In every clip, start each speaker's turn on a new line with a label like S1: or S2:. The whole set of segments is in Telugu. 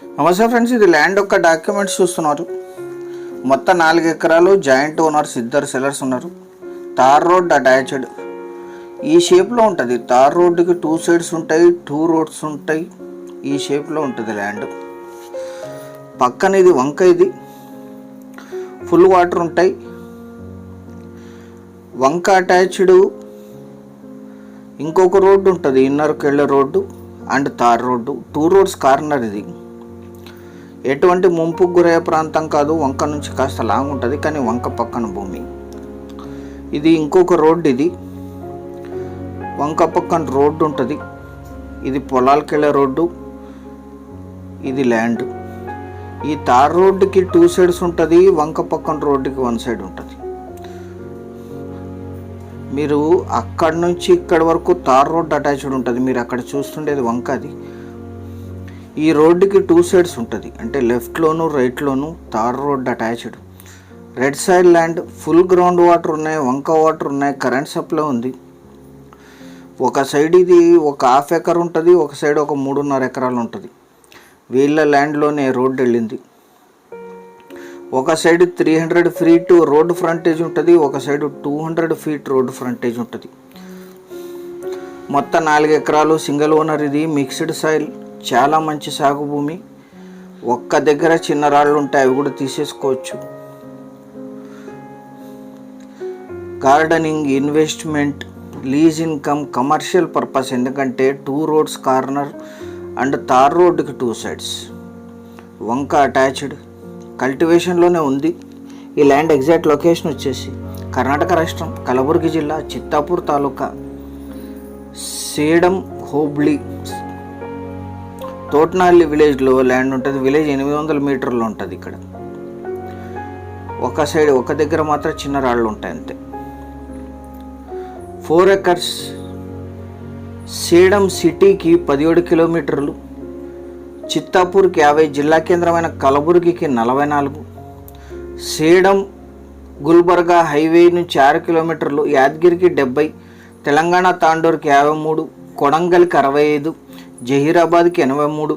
S1: నమస్తే ఫ్రెండ్స్, ఇది ల్యాండ్ యొక్క డాక్యుమెంట్స్ చూస్తున్నారు. మొత్తం 4 ఎకరాలు, జాయింట్ ఓనర్స్ ఇద్దరు సెలర్స్ ఉన్నారు. తార్ రోడ్ అటాచ్డ్ ఈ షేప్లో ఉంటుంది. తార్ రోడ్డుకి 2 సైడ్స్ ఉంటాయి, 2 రోడ్స్ ఉంటాయి. ఈ షేప్లో ఉంటుంది ల్యాండ్. పక్కన ఇది వంక, ఇది ఫుల్ వాటర్ ఉంటాయి. వంక అటాచ్డ్ ఇంకొక రోడ్డు ఉంటుంది, ఇన్నర్కి వెళ్ళే road and tar road. 2 roads corner. ఇది ఎటువంటి ముంపుకు గురయ్యే ప్రాంతం కాదు. వంక నుంచి కాస్త లాంగ్ ఉంటుంది, కానీ వంక పక్కన భూమి. ఇది ఇంకొక రోడ్డు. ఇది వంక పక్కన రోడ్డు ఉంటుంది. ఇది పొలాలకు వెళ్ళే రోడ్డు, ఇది ల్యాండ్. ఈ తార్ రోడ్డుకి 2 సైడ్స్ ఉంటుంది, వంక పక్కన రోడ్డుకి 1 సైడ్ ఉంటుంది. మీరు అక్కడి నుంచి ఇక్కడి వరకు తార్ రోడ్డు అటాచ్డ్ ఉంటుంది. మీరు అక్కడ చూస్తుండేది వంక. అది ఈ రోడ్డుకి 2 సైడ్స్ ఉంటుంది, అంటే లెఫ్ట్లోను రైట్లోను tar road attached. Red side land, full ground water ఉన్నాయి, వంక వాటర్ ఉన్నాయి, కరెంట్ సప్లై ఉంది. ఒక సైడ్ ఇది ఒక 1/2 ఎకర్ ఉంటుంది, ఒక సైడ్ ఒక 3.5 ఎకరాలు ఉంటుంది. వీళ్ళ ల్యాండ్లోనే రోడ్డు వెళ్ళింది. ఒక సైడ్ 300 ఫీట్ రోడ్డు ఫ్రంటేజ్ ఉంటుంది, ఒక సైడ్ 200 ఫీట్ రోడ్డు ఫ్రంటేజ్ ఉంటుంది. మొత్తం 4 ఎకరాలు, సింగిల్ ఓనర్. ఇది మిక్స్డ్ సాయిల్, చాలా మంచి సాగు భూమి. ఒక్క దగ్గర చిన్న రాళ్ళు ఉంటాయి, అవి కూడా తీసేసుకోవచ్చు. Gardening, investment, lease income, commercial purpose. ఎందుకంటే 2 రోడ్స్ కార్నర్ అండ్ తార్ రోడ్డుకి 2 సైడ్స్, వంక అటాచ్డ్, కల్టివేషన్లోనే ఉంది. ఈ ల్యాండ్ ఎగ్జాక్ట్ లొకేషన్ వచ్చేసి కర్ణాటక రాష్ట్రం, కలబుర్గి జిల్లా, చిత్తాపూర్ తాలూకా, సేడం హోబ్లీ, తోటనాల్లి విలేజ్లో ల్యాండ్ ఉంటుంది. విలేజ్ 800 మీటర్లో ఉంటుంది. ఇక్కడ ఒక సైడ్ ఒక దగ్గర మాత్రం చిన్న రాళ్ళు ఉంటాయి అంతే. 4 ఎకర్స్. సేడం సిటీకి 17 కిలోమీటర్లు, చిత్తాపూర్కి 50, జిల్లా కేంద్రమైన కలబుర్గికి 44, సేడం గుల్బర్గా హైవే నుంచి 6 కిలోమీటర్లు, యాదగిరికి 70, తెలంగాణ తాండూరుకి 53, కొడంగల్కి 65, జహీరాబాద్కి 83,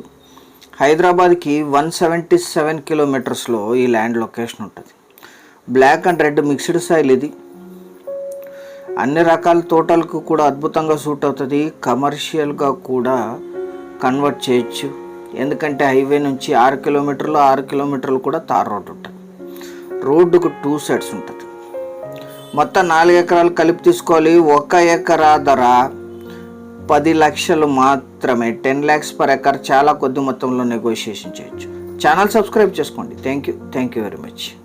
S1: హైదరాబాద్కి 177 కిలోమీటర్స్లో ఈ ల్యాండ్ లొకేషన్ ఉంటుంది. Black and red mixed soil. ఇది అన్ని రకాల తోటలకు కూడా అద్భుతంగా సూట్ అవుతుంది. కమర్షియల్గా కూడా కన్వర్ట్ చేయొచ్చు. ఎందుకంటే హైవే నుంచి 6 కిలోమీటర్లు, 6 కిలోమీటర్లు కూడా తార్ రోడ్డు ఉంటుంది. రోడ్డుకు 2 సైడ్స్ ఉంటుంది. మొత్తం 4 ఎకరాలు కలిపి తీసుకోవాలి. 1 ఎకరా ధర 10 లక్షలు మాత్రమే. 10 lakhs per ఎకర్. చాలా కొద్ది మొత్తంలో నెగోషియేషన్ చేయొచ్చు. ఛానల్ సబ్స్క్రైబ్ చేసుకోండి. Thank you very much.